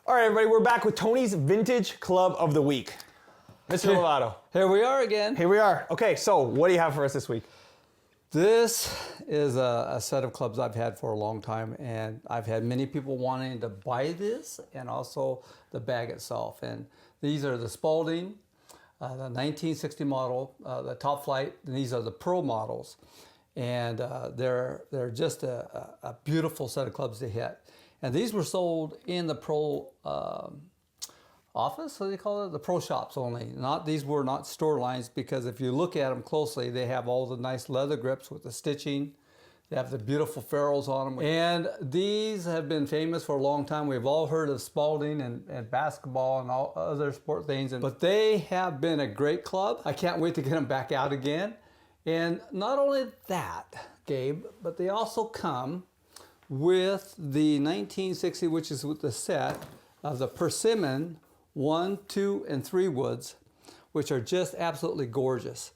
All right, everybody, we're back with Tony's Vintage Club of the Week. Mr. Lovato. Here we are again. Here we are. Okay, so what do you have for us this week? This is a set of clubs I've had for a long time, and I've had many people wanting to buy this and also the bag itself. And these are the Spalding, the 1960 model, the Top Flight, and these are the Pro models. And they're just a beautiful set of clubs to hit. And these were sold in the Pro office, what do you call it? The Pro shops only. These were not store lines, because if you look at them closely, they have all the nice leather grips with the stitching. They have the beautiful ferrules on them. And these have been famous for a long time. We've all heard of Spalding and basketball and all other sport things. But they have been a great club. I can't wait to get them back out again. And not only that, Gabe, but they also come with the 1960, which is with the set of the Persimmon 1, 2, and 3 woods, which are just absolutely gorgeous.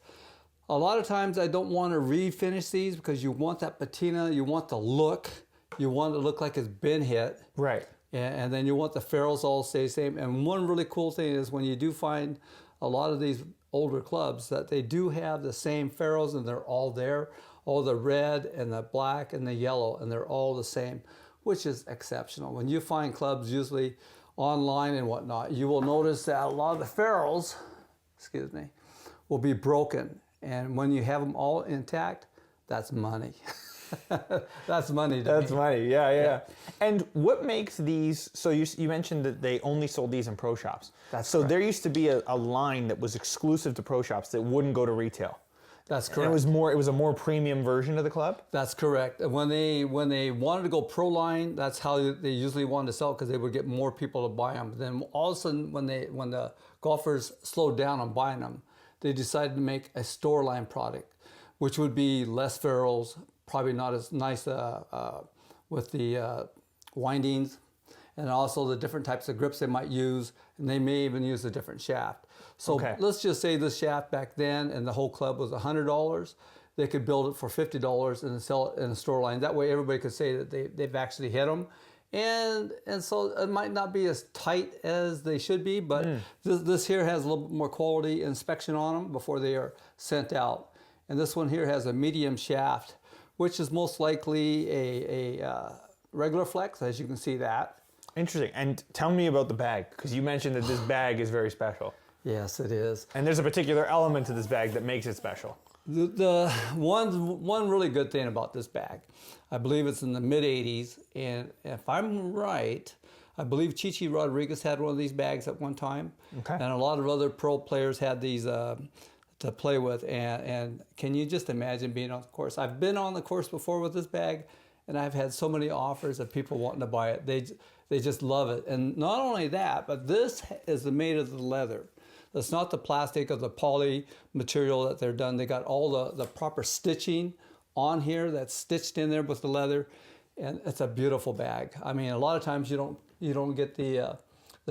A lot of times I don't want to refinish these because you want that patina, you want the look, you want it to look like it's been hit. Right. And then you want the ferrules all stay the same. And one really cool thing is when you do find a lot of these older clubs that they do have the same ferrules, and they're all there, all the red and the black and the yellow, and they're all the same, which is exceptional. When you find clubs usually online and whatnot, you will notice that a lot of the ferrules, excuse me, will be broken. And when you have them all intact, that's money. That's money to That's me. money, yeah. And what makes these, so you mentioned that they only sold these in pro shops. That's so correct. there used to be a line that was exclusive to pro shops that wouldn't go to retail. That's And correct. it was a more premium version of the club? That's correct. When they wanted to go pro line, that's how they usually wanted to sell it, because they would get more people to buy them. Then all of a sudden, when the golfers slowed down on buying them, they decided to make a store line product, which would be less ferrules, probably not as nice with the windings, and also the different types of grips they might use, and they may even use a different shaft. So let's just say this shaft back then and the whole club was $100. They could build it for $50 and sell it in a store line. That way everybody could say that they've actually hit them. And so it might not be as tight as they should be, but this here has a little bit more quality inspection on them before they are sent out. And this one here has a medium shaft, which is most likely a regular flex, as you can see that. Interesting. And tell me about the bag, because you mentioned that this bag is very special. Yes, it is. And there's a particular element to this bag that makes it special. The one really good thing about this bag, I believe it's in the mid-'80s, and if I'm right, I believe Chichi Rodriguez had one of these bags at one time. Okay. And a lot of other pro players had these to play with. And can you just imagine being on the course? I've been on the course before with this bag, and I've had so many offers of people wanting to buy it. They just love it. And not only that, but this is made of the leather. It's not the plastic or the poly material that they're done. They got all the proper stitching on here that's stitched in there with the leather, and it's a beautiful bag. I mean, a lot of times you don't get the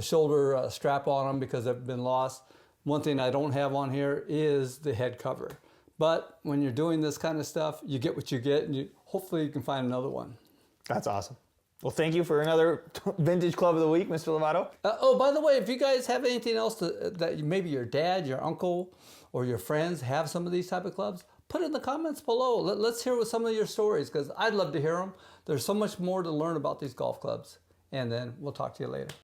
shoulder strap on them because they've been lost. One thing I don't have on here is the head cover. But when you're doing this kind of stuff, you get what you get, and hopefully you can find another one. That's awesome. Well, thank you for another Vintage Club of the Week, Mr. Lovato. Oh, by the way, if you guys have anything else that maybe your dad, your uncle, or your friends have some of these type of clubs, put it in the comments below. Let's hear some of your stories, because I'd love to hear them. There's so much more to learn about these golf clubs. And then we'll talk to you later.